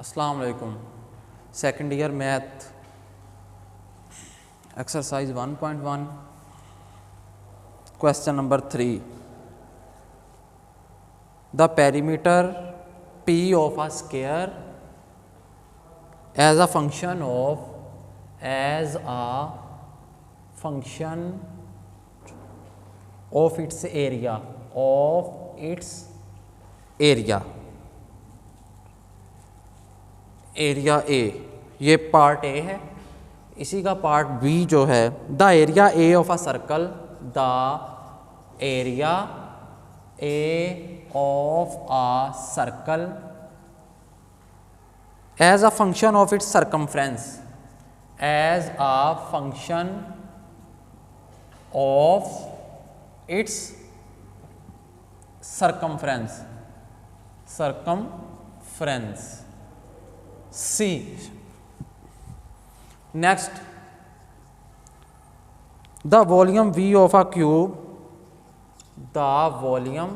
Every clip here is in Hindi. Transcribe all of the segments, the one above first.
अस्सलाम वालेकुम। Second year math exercise 1.1 question number 3। The perimeter P of a square as a function of its area A, ये पार्ट ए है। इसी का पार्ट बी जो है the area A of a circle, the area A of a circle as a function of its circumference, as a function of its circumference, C. Next, the volume V of a cube, the volume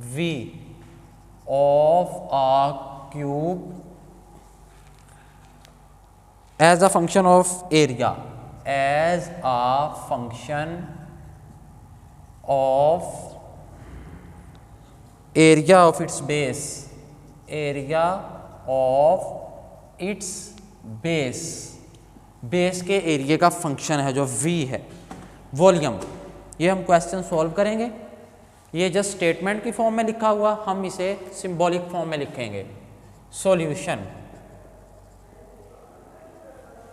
V of a cube as a function of area, as a function of area of its base, area of its base, base के एरिया का फंक्शन है जो V है, वॉल्यूम। ये हम क्वेश्चन सॉल्व करेंगे। ये जस्ट स्टेटमेंट की फॉर्म में लिखा हुआ, हम इसे सिंबॉलिक फॉर्म में लिखेंगे। सॉल्यूशन,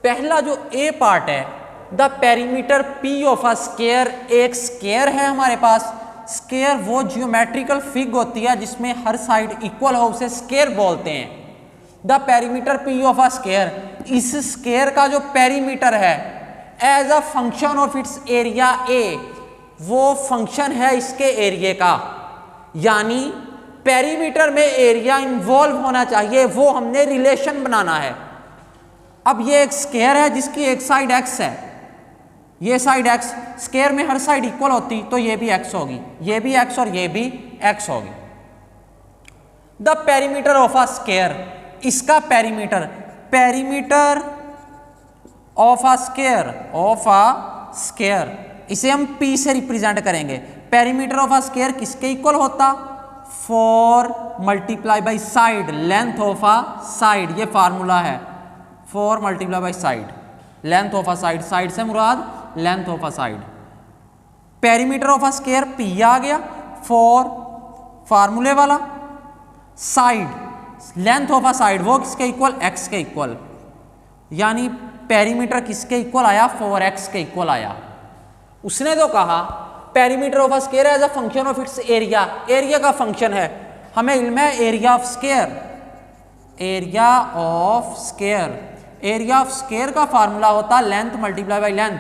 पहला जो ए पार्ट है, the perimeter P of a square, एक स्क्वायर है हमारे पास। स्क्वायर वो जियोमेट्रिकल फिग होती है जिसमें हर साइड इक्वल हो, उसे स्क्वायर बोलते हैं। The perimeter P of a square, इस स्क्वायर का जो पेरीमीटर है as a function of its area A, वो फंक्शन है इसके एरिया का, यानी पेरीमीटर में एरिया इन्वॉल्व होना चाहिए, वो हमने रिलेशन बनाना है। अब ये एक स्क्वायर है जिसकी एक साइड x है, ये साइड x, स्क्वायर में हर साइड इक्वल होती तो ये भी x होगी, ये भी x और ये भी x होगी। The perimeter of a square, इसका perimeter, perimeter of a square, इसे हम P से रिप्रेजेंट करेंगे। पेरीमीटर ऑफ अ स्क्वायर किसके इक्वल होता? 4 multiply by side, length of a side, ये फार्मूला है। 4 multiply by side, length of a side, side से मुराद length of a side. Perimeter of a square P आ गया, 4 फार्मूले वाला, side, length of a side वो किसके इक्वल? x के इक्वल, यानी पेरीमीटर किसके इक्वल आया? 4x के इक्वल आया। उसने तो कहा perimeter of a square as a function of its area, area का फंक्शन है। हमें इल्म है area of square, area of square, area of square का फार्मूला होता length multiply by length,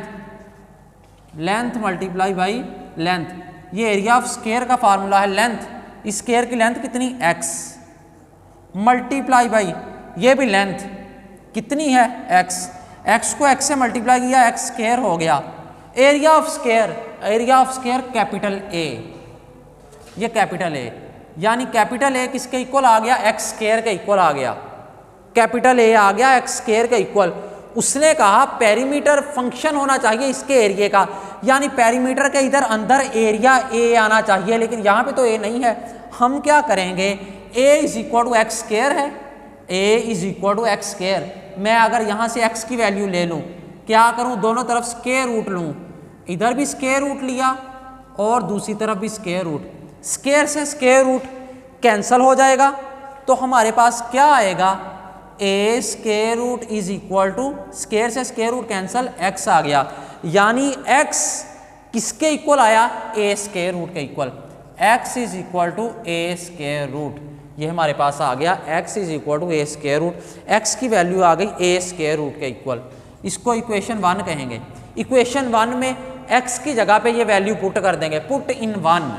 length multiply by length. ये एरिया ऑफ स्क्वायर का फार्मूला है लेंथ, इस स्क्वायर की लेंथ कितनी? x मल्टीप्लाई बाई ये भी लेंथ कितनी है? x, x को x से मल्टीप्लाई किया, x स्क्वायर हो गया। Area of square, area of square capital A, ये कैपिटल A, यानी कैपिटल A किसके इक्वल आ गया? x स्क्वायर के इक्वल आ गया। कैपिटल A आ गया x स्क्वायर के इक्वल। उसने कहा पेरीमीटर फंक्शन होना चाहिए इसके एरिया का, यानी पेरीमीटर के इधर अंदर एरिया A आना चाहिए, लेकिन यहाँ पे तो A नहीं है। हम क्या करेंगे? A is equal to x square है, A is equal to x square. मैं अगर यहाँ से x की वैल्यू ले लूँ, क्या करूँ? दोनों तरफ स्क्वायर रूट लूँ, इधर भी स्क्वायर रूट लिया और दूसरी तरफ भी स्क्वायर रूट, स्क्वायर से स्क्वायर रूट कैंसल हो जाएगा, तो हमारे पास क्या आएगा? a square root is equal to, square से स्क्वायर रूट कैंसल, x आ गया, यानी x किसके इक्वल आया? a स्क्वायर रूट के equal. x is equal to a square root, ये हमारे पास आ गया x is equal to a square root. x की वैल्यू आ गई a स्क्वायर रूट के इक्वल, इसको इक्वेशन 1 कहेंगे। इक्वेशन 1 में x की जगह पे ये वैल्यू पुट कर देंगे, put in 1,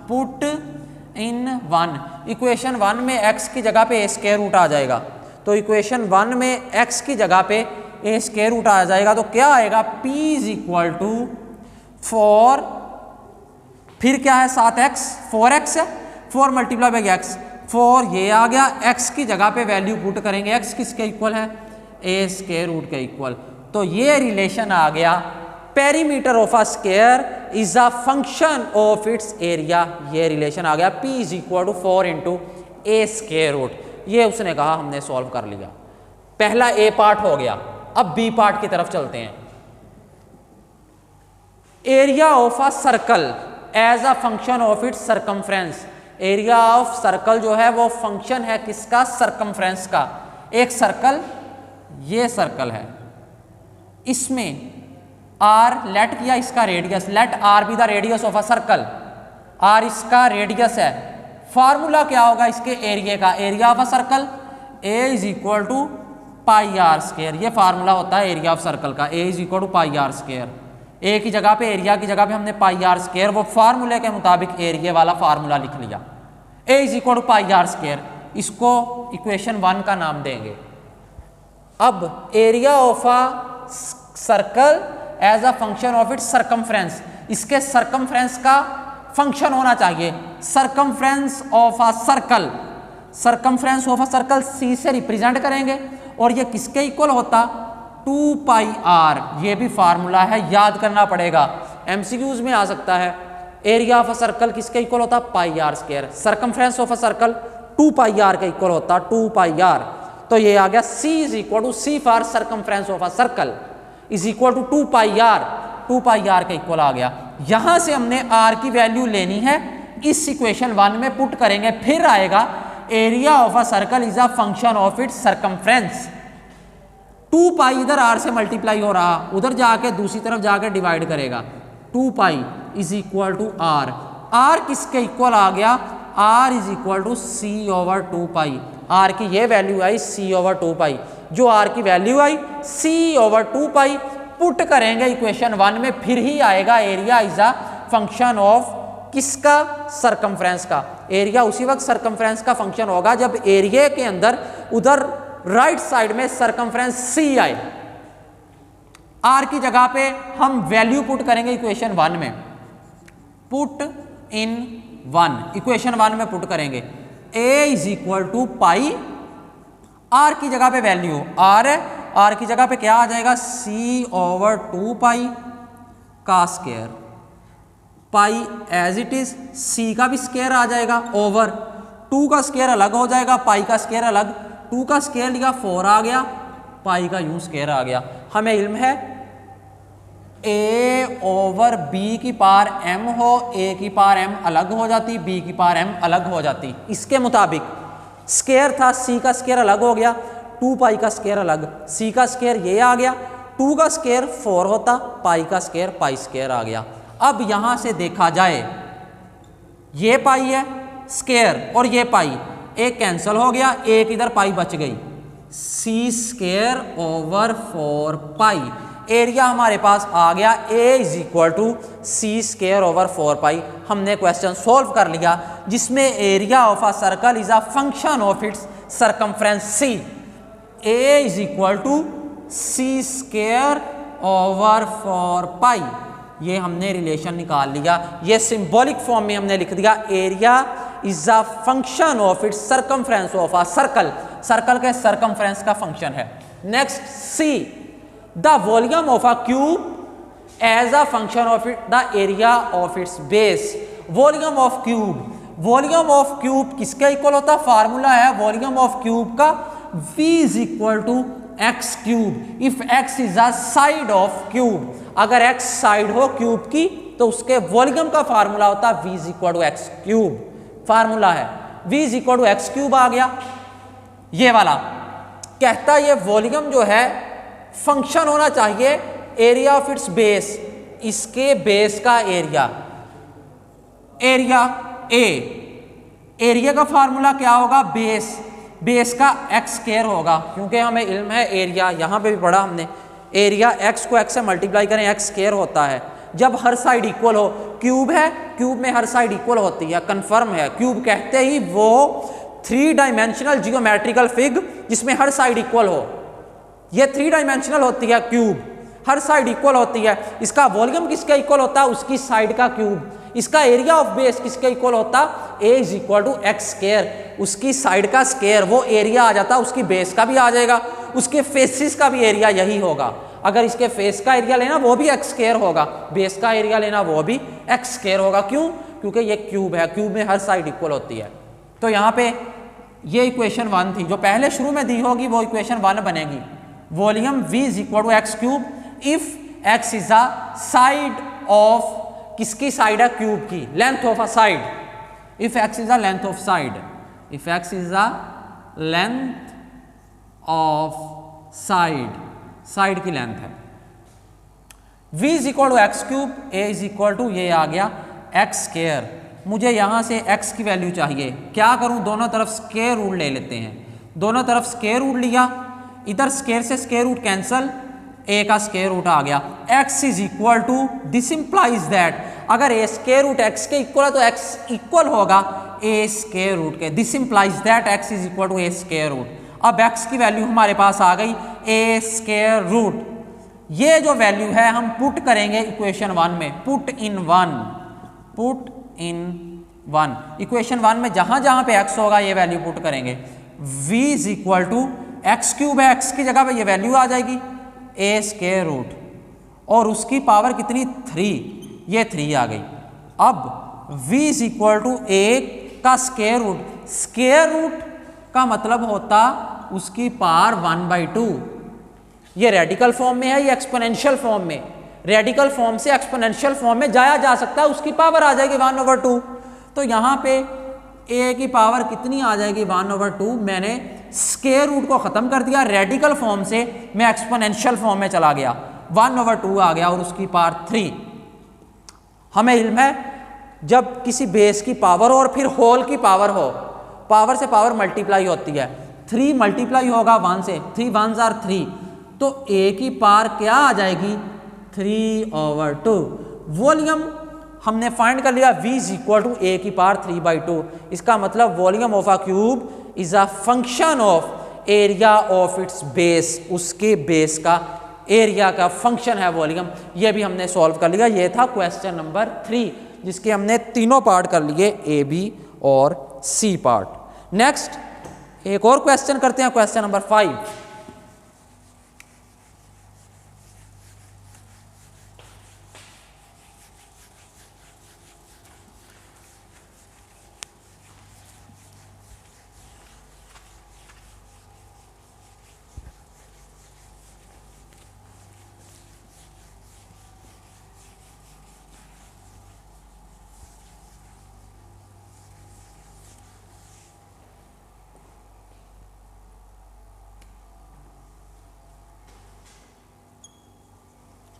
put in 1। Equation 1 में x की जगह पे a स्क्वायर रूट आ जाएगा, तो इक्वेशन 1 में x की जगह पे a स्क्वायर रूट आ जाएगा, तो क्या आएगा? P इज इक्वल टू 4, फिर क्या है? 7x, 4x है, 4 मल्टीप्लाई बाई एक्स, 4 ये आ गया, x की जगह पे वैल्यू पुट करेंगे, x किसके इक्वल है, a स्क्वायर रूट के इक्वल। तो ये रिलेशन आ गया, perimeter of a square is a function of its area. ये रिलेशन आ गया p is equal to 4 into A square root. ये उसने कहा, हमने सॉल्व कर लिया। पहला a पार्ट हो गया। अब b पार्ट की तरफ चलते हैं। Area of a circle as a function of its circumference. Area of circle जो है वो फंक्शन है किसका, सरकमफ्रेंस का। एक सर्कल, ये सर्कल है, इसमें r लेट किया इसका radius, let r be the radius of a circle, r इसका रेडियस है। फॉर्मूला क्या होगा इसके एरिया का, area of a circle a is equal to pi are square. ये फार्मूला होता है एरिया ऑफ सर्कल का, a is equal to pi are square. A की जगह पे, एरिया की जगह पे हमने पाई आर स्क्वायर, वो फार्मूले के मुताबिक एरिया वाला फार्मूला लिख लिया, a is equal to pi are square. इसको इक्वेशन 1 का नाम देंगे। अब area of a circle as a function of its circumference, इसके सरकमफ्रेंस का फंक्शन होना चाहिए। Circumference of a circle, circumference of a circle c से रिप्रेजेंट करेंगे, और ये किसके इक्वल होता, 2 पाई आर। ये भी फार्मूला है, याद करना पड़ेगा, एमसीक्यूज में आ सकता है। एरिया ऑफ अ सर्कल किसके इक्वल होता, pi are square. Circumference of a circle 2 pi R के इक्वल होता, 2 पाई आर। तो ये आ गया c is equal to, c for circumference of a circle is equal to 2 pi R, 2 pi R के इक्वल आ गया। यहां से हमने r की वैल्यू लेनी है, इस इक्वेशन 1 में पुट करेंगे, फिर आएगा area of a circle is a function of its circumference. 2 पाई इधर r से मल्टीप्लाई हो रहा, उधर जाके दूसरी तरफ जाके डिवाइड करेगा, 2 pi is equal to r। r किसके इक्वल आ गया, r is equal to c over 2 pi. r की ये वैल्यू आई c ओवर 2 पाई, जो r की वैल्यू आई c ओवर 2 पाई, पुट करेंगे इक्वेशन 1 में, फिर ही आएगा area is a function of किसका, सरकमफ्रेंस का। एरिया उसी वक्त सरकमफ्रेंस का फंक्शन होगा जब एरिया के अंदर उधर राइट साइड में सरकमफ्रेंस c आए। r की जगह पे हम वैल्यू पुट करेंगे इक्वेशन 1 में, पुट इन 1, इक्वेशन 1 में पुट करेंगे, a is equal to pi, r की जगह पे वैल्यू r है, r की जगह पे क्या आ जाएगा, c ओवर 2 पाई का square, pi as it is, c का भी स्क्वायर आ जाएगा, ओवर 2 का स्क्वायर अलग हो जाएगा, पाई का स्क्वायर अलग, 2 का स्क्वायर लिया 4 आ गया, पाई का यूं स्क्वायर आ गया। हमें इल्म है a ओवर b की पावर m हो, a की पावर m अलग हो जाती, b की पावर m अलग हो जाती। इसके मुताबिक स्क्वायर था, c का स्क्वायर अलग हो गया, 2 पाई का स्क्वायर अलग, c का स्क्वायर ये आ गया, 2 का स्क्वायर 4 होता, पाई का स्क्वायर पाई स्क्वायर आ गया। अब यहां से देखा जाए, ये पाई है स्क्वायर और ये पाई, एक कैंसिल हो गया, एक इधर पाई बच गई, c square over 4 pi. Area हमारे पास आ गया a is equal to c square over 4 pi. हमने क्वेश्चन सॉल्व कर लिया, जिसमें area of a circle is a function of its circumference c। a is equal to c square over 4 pi. ये हमने रिलेशन निकाल लिया, ये सिंबॉलिक फॉर्म में हमने लिख दिया, area is a function of its circumference of a circle, circle के सरकमफ्रेंस का फंक्शन है। Next c, the volume of a cube as a function of it the area of its base. Volume of cube, volume of cube किसके इक्वल होता, फार्मूला है वॉल्यूम ऑफ क्यूब का, v is equal to x cube if x is a side of cube. अगर x साइड हो क्यूब की तो उसके वॉल्यूम का फार्मूला होता है v is equal to x cube, formula है v is equal to x cube आ गया। ये वाला कहता ये वॉल्यूम जो है फंक्शन होना चाहिए एरिया ऑफ इट्स बेस, इसके बेस का एरिया, एरिया a, एरिया का फार्मूला क्या होगा, बेस, बेस का एक्स स्क्वायर होगा, क्योंकि हमें इल्म है एरिया, यहाँ पे भी पढ़ा हमने, एरिया x को x से मल्टीप्लाई करें एक्स स्क्वायर होता है जब हर साइड इक्वल हो। क्यूब है, क्यूब में हर साइड इक्वल होती है, कंफर्म है। क्यूब कहते ही वो 3 डायमेंशनल जियोमेट्रिकल फिग जिसमें हर साइड इक्वल हो, ये 3 डायमेंशनल होती है क्यूब। हर साइड इक्वल होती है। इसका वॉल्यूम किसके इक्वल होता है? उसकी साइड का क्यूब। इसका एरिया ऑफ बेस किसके इक्वल होता? A is equal to x square, उसकी साइड का स्क्वायर, वो एरिया आ जाता, उसकी बेस का भी आ जाएगा, उसके फेसिस का भी एरिया यही होगा। अगर इसके फेस का एरिया लेना वो भी एक्स स्क्वायर होगा, बेस का एरिया लेना वो भी एक्स स्क्वायर होगा। क्यों? क्योंकि ये क्यूब है, क्यूब में हर साइड इक्वल होती है। तो यहाँ पे ये इक्वेशन 1 थी, जो पहले शुरू में दी होगी वो इक्वेशन 1 बनेगी। Volume V is equal to x cube if x is a side of, किसकी साइड है? क्यूब की, length of a side. If x is a length of side, if x is a length of side, side की लेंथ है। V is equal to x cube, A is equal to, ये आ गया एक्स स्क्वायर। मुझे यहां से x की वैल्यू चाहिए, क्या करूं? दोनों तरफ स्क्वायर रूट ले लेते हैं। दोनों तरफ स्क्वायर रूट लिया, इधर स्क्वायर से स्क्वायर रूट कैंसल, a का स्क्वायर रूट आ गया। x is equal to, this implies that अगर a स्क्वायर रूट x के इक्वल है तो x इक्वल होगा a स्क्वायर रूट के। This implies that x is equal to a square root. अब x की वैल्यू हमारे पास आ गई a स्क्वायर रूट। ये जो वैल्यू है हम पुट करेंगे इक्वेशन 1 में, पुट इन 1 इक्वेशन 1 में जहां जहां पे x होगा ये वैल्यू पुट करेंगे। v is equal to x cube है, x की जगह पे ये वैल्यू आ जाएगी a स्क्वायर रूट, और उसकी पावर कितनी? 3, ये 3 आ गई। अब v is equal to a का स्क्वायर रूट, स्क्वायर रूट का मतलब होता उसकी पावर 1/2। ये रेडिकल फॉर्म में है, ये एक्सपोनेंशियल फॉर्म में। रेडिकल फॉर्म से एक्सपोनेंशियल फॉर्म में जाया जा सकता है, उसकी पावर आ जाएगी 1/2। तो यहाँ पे a की पावर कितनी आ जाएगी? 1/2। मैंने स्क्वायर रूट को खत्म कर दिया, रेडिकल फॉर्म से मैं एक्सपोनेंशियल फॉर्म में चला गया, 1/2 आ गया और उसकी पावर 3। हमें इल्म है जब किसी बेस की पावर और फिर होल की पावर हो, पावर से पावर मल्टीप्लाई होती है। 3 मल्टीप्लाई होगा 1 से, 3 1s are 3, तो a की पावर क्या आ जाएगी? 3/2। वॉल्यूम हमने फाइंड कर लिया, v is equal to a की पावर 3/2। इसका मतलब volume of a cube is a function of area of its base, उसके बेस का एरिया का फंक्शन है वॉल्यूम। ये भी हमने सॉल्व कर लिया। ये था क्वेश्चन नंबर 3, जिसके हमने तीनों पार्ट कर लिए, ए, बी और सी पार्ट। नेक्स्ट एक और क्वेश्चन करते हैं, question number 5।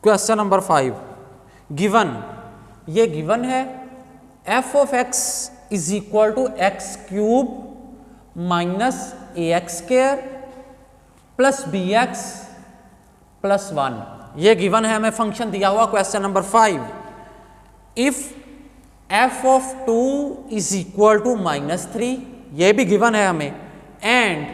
Question number 5, given, ये गिवन है f of x is equal to x cube minus a x square plus b x plus 1। ये गिवन है, हमें फंक्शन दिया हुआ question number 5। If f of 2 is equal to -3, ये भी गिवन है हमें, and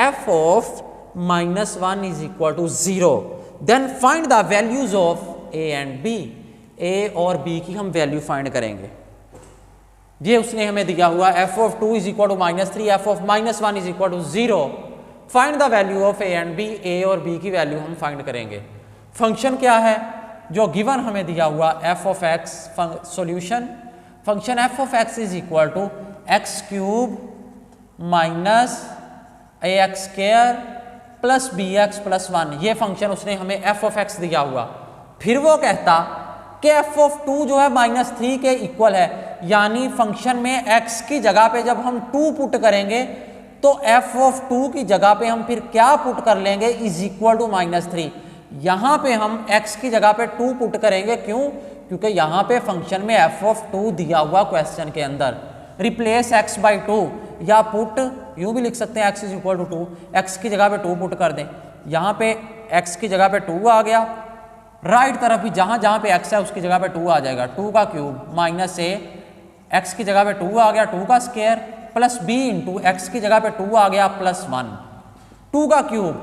f of -1 is equal to 0, then find the values of a and b। a और b की हम वैल्यू फाइंड करेंगे। ये उसने हमें दिया हुआ f of 2 is equal to -3, f of -1 is equal to 0। Find the value of a and b, a और b की वैल्यू हम फाइंड करेंगे। फंक्शन क्या है जो गिवन हमें दिया हुआ f of x, solution function f of x is equal to x cube minus a x square plus b x plus 1। ये फंक्शन उसने हमें f ऑफ x दिया हुआ। फिर वो कहता कि f ऑफ 2 जो है -3 के इक्वल है, यानी फंक्शन में x की जगह पे जब हम 2 पुट करेंगे तो f ऑफ 2 की जगह पे हम फिर क्या पुट कर लेंगे? Is equal to -3। यहाँ पे हम x की जगह पे 2 पुट करेंगे। क्यों? क्योंकि यहाँ पे फंक्शन में f ऑफ 2 दिया हुआ क्वेश्चन के अंदर। रिप्लेस x बाई 2, या पुट यूं भी लिख सकते हैं x is equal to 2, x की जगह पे 2 पुट कर दें। यहाँ पे x की जगह पे 2 आ गया, राइट तरफ भी जहाँ जहाँ पे x है उसकी जगह पे 2 आ जाएगा, 2 का क्यूब माइनस a, x की जगह पे 2 आ गया 2 का square, plus b into x की जगह पे 2 आ गया प्लस 1, 2 का क्यूब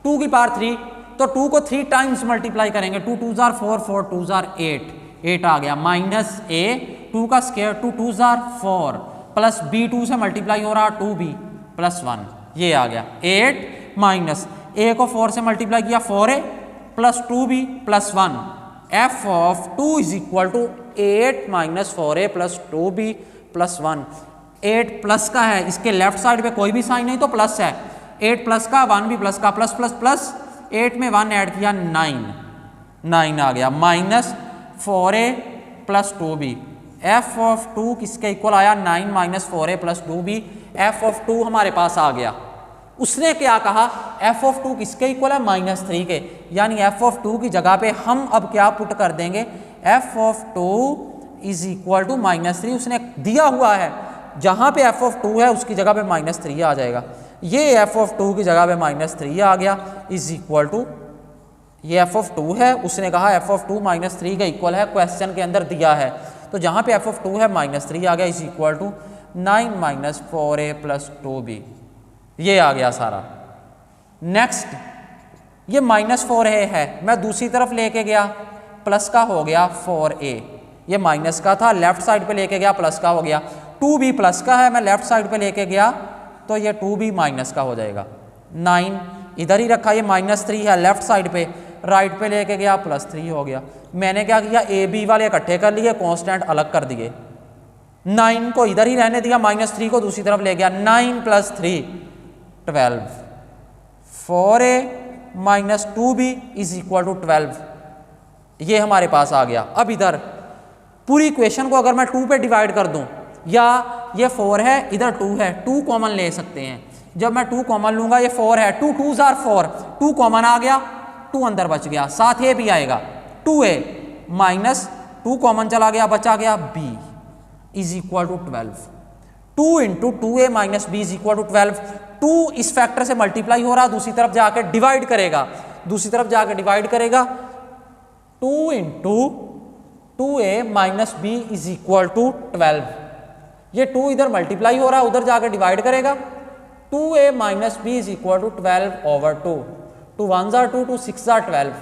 2 की पावर 3, तो 2 को 3 टाइम्स मल्टीप्लाई करेंगे, 2 2 जार 4, 4 2 जार 8, 8 आ गया माइनस ए 2 का स्क्वायर 2 2 जार 4 प्लस बी 2 से मल्टीप्लाई हो रहा 2b प्लस 1, ये आ गया 8 माइनस ए को 4 से मल्टीप्लाई किया 4a plus 2b plus 1, f of 2 is equal to 8 minus 4a plus 2b plus 1। 8 plus का है, इसके लेफ्ट साइड पे कोई भी साइन नहीं तो प्लस है, 8 प्लस का 1 भी प्लस का, प्लस प्लस प्लस 8 में 1 ऐड किया 9 आ गया minus 4a plus 2b। F of 2 किसके इक्वल आया 9 minus 4a plus 2b। F of 2 हमारे पास आ गया। उसने क्या कहा एफ ऑफ 2 किसके इक्वल है -3 के, यानी एफ ऑफ 2 की जगह पे हम अब क्या पुट कर देंगे f of 2 is equal to -3। उसने दिया हुआ है जहां पे एफ ऑफ 2 है उसकी जगह पे -3 आ जाएगा। ये एफ ऑफ 2 की जगह पे -3 आ गया इज इक्वल टू, ये एफ ऑफ 2 है, उसने कहा एफ ऑफ 2 -3 के इक्वल है, क्वेश्चन के अंदर दिया है, तो जहां पे एफ ऑफ 2 है -3 आ गया is equal to 9 minus 4a plus 2b। ये आ गया सारा। नेक्स्ट ये -4a है, मैं दूसरी तरफ लेके गया प्लस का हो गया 4a, ये माइनस का था लेफ्ट साइड पे लेके गया प्लस का हो गया। 2b प्लस का है, मैं लेफ्ट साइड पे लेके गया तो ये 2b माइनस का हो जाएगा। 9 इधर ही रखा, ये -3 है लेफ्ट साइड पे, राइट पे लेके गया +3 हो गया। मैंने क्या किया ए बी वाले इकट्ठे कर लिए, कांस्टेंट अलग कर दिए। 9 को इधर ही रहने दिया, -3 को दूसरी तरफ ले गया, 9 + 3 12, 4a minus 2b is equal to 12, ये हमारे पास आ गया। अब इधर पूरी इक्वेशन को अगर मैं 2 पे डिवाइड कर दूं, या ये 4 है इधर 2 है, 2 कॉमन ले सकते हैं। जब मैं 2 कॉमन लूंगा, ये 4 है, 2 2 जार 4, 2 कॉमन आ गया, 2 अंदर बच गया, साथ ए भी आएगा 2a माइनस 2 कॉमन चला गया, बचा गया b is equal to 12। 2 into 2a minus b is equal to 12। 2 इस फैक्टर से मल्टीप्लाई हो रहा, दूसरी तरफ जाकर डिवाइड करेगा, दूसरी तरफ जाकर डिवाइड करेगा, 2 into 2a minus b is equal to 12। ये 2 इधर मल्टीप्लाई हो रहा है, उधर जाकर डिवाइड करेगा, 2a minus b is equal to 12 over 2, 2 1 जार 2, 2 6 जार 12,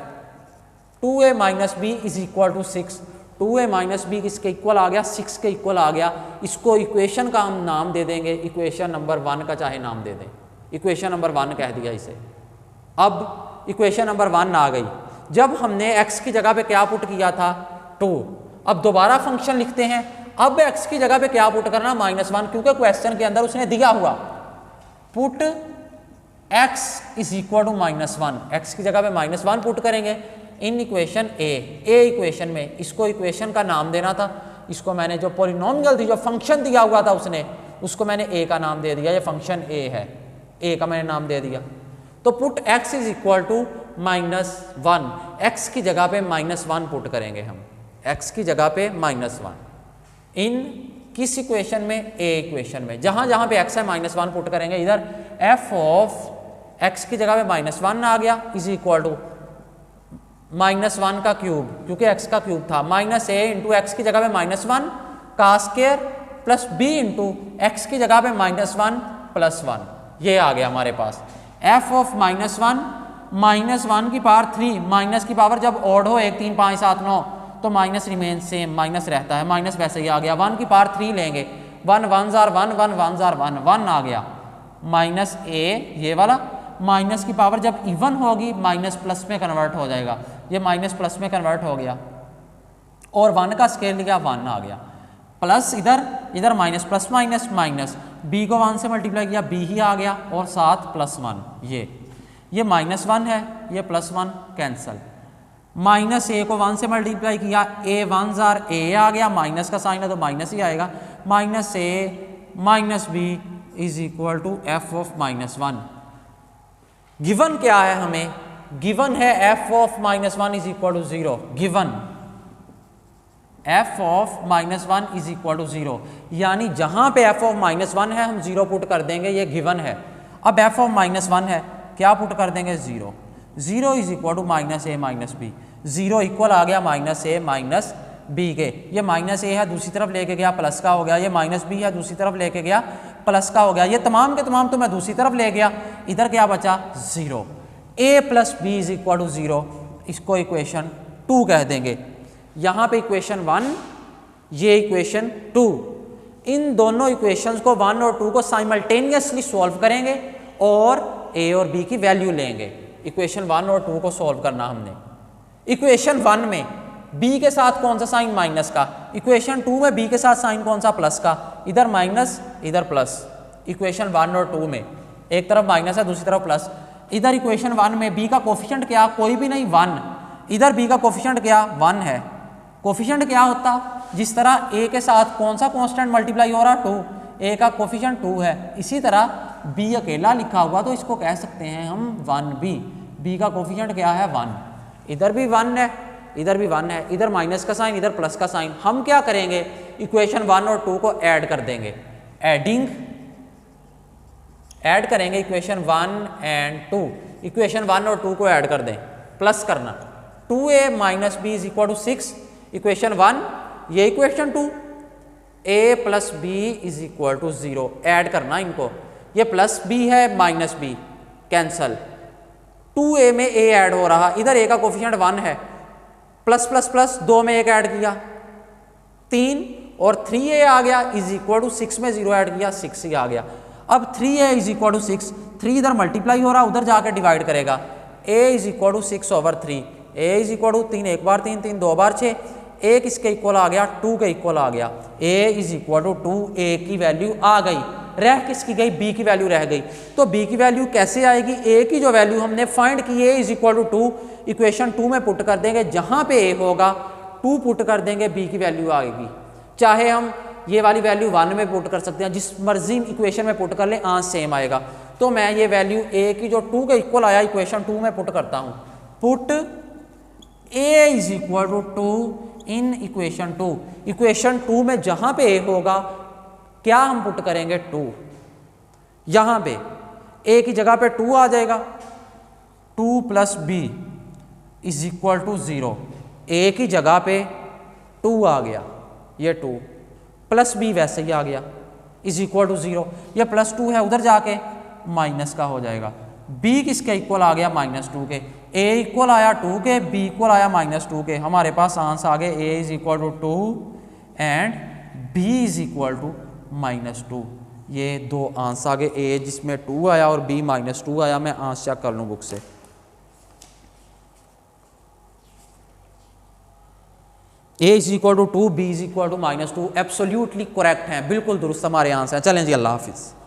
2a minus b is equal to 6। 2a minus b किसके इक्वल आ गया 6 के इक्वल आ गया। इसको इक्वेशन का हम नाम दे देंगे, इक्वेशन नंबर 1 का चाहे नाम दे दें, इक्वेशन नंबर 1 कह दिया इसे। अब इक्वेशन नंबर 1 आ गई। जब हमने x की जगह पे क्या पुट किया था 2, अब दोबारा फंक्शन लिखते हैं। अब x की जगह पे क्या पुट करना -1, क्योंकि क्वेश्चन के अंदर उसने दिया हुआ put x is equal to -1, x की जगह पे -1 पुट करेंगे इन इक्वेशन ए इक्वेशन में। इसको इक्वेशन का नाम देना था, इसको मैंने जो पॉलिनोमियल थी, जो फंक्शन दिया हुआ था उसने, उसको मैंने ए का नाम दे दिया, ये फंक्शन ए है, ए का मैंने नाम दे दिया। तो put x is equal to -1, x की जगह पे -1 पुट करेंगे हम, x की जगह पे -1 इन किस इक्वेशन में ए इक्वेशन में। जहां जहां पे x है -1 पुट करेंगे। इधर f ऑफ x की जगह पे -1 आ गया इज इक्वल टू -1 का क्यूब, क्योंकि x का क्यूब था, -a इंटू एक्स की जगह पे -1 का square plus b into x की जगह पे -1 + 1, ये आ गया हमारे पास। f ऑफ -1 की पावर 3, माइनस की पावर जब ऑड हो 1 3 5 7 9 तो माइनस रिमेन सेम, माइनस रहता है, माइनस वैसे ही आ गया। 1 की पावर 3 लेंगे, 1 1 जार 1, 1 1 जार 1, 1 आ गया -a ये वाला, माइनस की पावर जब इवन होगी माइनस प्लस में कन्वर्ट हो जाएगा, ये माइनस प्लस में कन्वर्ट हो गया, और 1 का स्केल लिया 1 आ गया, प्लस इधर minus plus minus minus, b को 1 से मल्टीप्लाई किया b ही आ गया, और साथ +1, ये -1 है, ये +1 कैंसल, -a को 1 से मल्टीप्लाई किया, a 1 जार a आ गया, माइनस का साइन है तो माइनस ही आएगा, -a - b is equal to f of -1। Given क्या है हमें, गिवन है f of -1 is equal to 0, given f of -1 is equal to 0, यानी जहां पे f ऑफ -1 है हम 0 पुट कर देंगे, ये गिवन है। अब f ऑफ -1 है, क्या पुट कर देंगे 0, 0 is equal to -a - b, 0 equal आ गया -a - b के, ये -a है दूसरी तरफ लेके गया प्लस का हो गया, ये -b है दूसरी तरफ लेके गया प्लस का हो गया, ये तमाम के तमाम तो मैं दूसरी तरफ ले गया, इधर क्या बचा 0, A plus B is equal to 0, इसको इक्वेशन 2 कह देंगे। यहाँ पे इक्वेशन 1, ये इक्वेशन 2। इन दोनों इक्वेशंस को 1 और 2 को साइमल्टेनियसली सॉल्व करेंगे और ए और बी की वैल्यू लेंगे। इक्वेशन 1 और 2 को सॉल्व करना हमने। इक्वेशन 1 में b के साथ कौन सा साइन, माइनस का। इक्वेशन 2 में b के साथ साइन कौन सा, प्लस का। इधर माइनस इधर प्लस। इक्वेशन 1 और 2 में एक तरफ माइनस है दूसरी तरफ प्लस। इधर इक्वेशन 1 में b का कोफिशिएंट क्या, कोई भी नहीं, 1। इधर b का कोफिशिएंट क्या, 1 है। कोफिशिएंट क्या होता, जिस तरह a के साथ कौन सा कांस्टेंट मल्टीप्लाई हो रहा, 2, a का कोफिशिएंट 2 है। इसी तरह b अकेला लिखा हुआ तो इसको कह सकते हैं हम 1b। b का कोफिशिएंट क्या है, 1। इधर भी 1 है, इधर भी 1 है। इधर माइनस का साइन, इधर प्लस का साइन। हम क्या करेंगे, इक्वेशन 1 और 2 को ऐड कर देंगे। ऐड करेंगे इक्वेशन 1 एंड 2। इक्वेशन 1 और 2 को ऐड कर दें, प्लस करना। 2a minus b is equal to 6। Equation 1, ये equation 2, a plus B is equal to 0। Add करना इनको, ये प्लस b है माइनस b, कैंसल। 2a में a ऐड हो रहा, इधर a का कोफिशिएंट 1 है, प्लस प्लस प्लस 2 में 1 ऐड किया 3 और 3a आ गया इज इक्वल टू 6 में 0 ऐड किया 6 ही आ गया। अब 3a इज इक्वल टू 6, 3 इधर मल्टीप्लाई हो रहा, उधर जाकर डिवाइड करेगा। a is equal to 6 over 3, a is equal to 3 एक बार 3, 3 2 बार 6, a किसके इक्वल आ गया, 2 के इक्वल आ गया। a is equal to 2, a की वैल्यू आ गई। रह किसकी गई, b की वैल्यू रह गई। तो b की वैल्यू कैसे आएगी, a की जो वैल्यू हमने फाइंड की a is equal to 2, equation 2 में पुट कर देंगे। जहां पे a होगा 2 पुट कर देंगे, b की वैल्यू आएगी। चाहे हम ये वाली वैल्यू 1 में पुट कर सकते हैं, जिस मर्जी इक्वेशन में पुट कर ले, आंसर सेम आएगा। तो मैं ये वैल्यू a की जो 2 के इक्वल आया इक्वेशन 2 में पुट करता हूं। Put a is equal to 2 in equation 2। Equation 2 में जहां पे a होगा क्या हम पुट करेंगे, 2। यहां पे a की जगह पे 2 आ जाएगा, 2 plus B is equal to 0। a की जगह पे 2 आ गया, ये 2 प्लस बी वैसे ही आ गया इज इक्वल टू 0। ये प्लस 2 है, उधर जाके माइनस का हो जाएगा। b किसके इक्वल आ गया, -2 के। a इक्वल आया 2 के, b इक्वल आया -2 के। हमारे पास आंसर आ गए a is equal to 2 and b is equal to -2। ये दो आंसर आ गए, a जिसमें 2 आया और b -2 आया। मैं आंसर चेक कर लूँ बुक से। a is equal to 2, b is equal to -2 absolutely correct है, बिल्कुल दुरुस्त हमारे आंसर है। चलें जी, अल्लाह हाफिज़।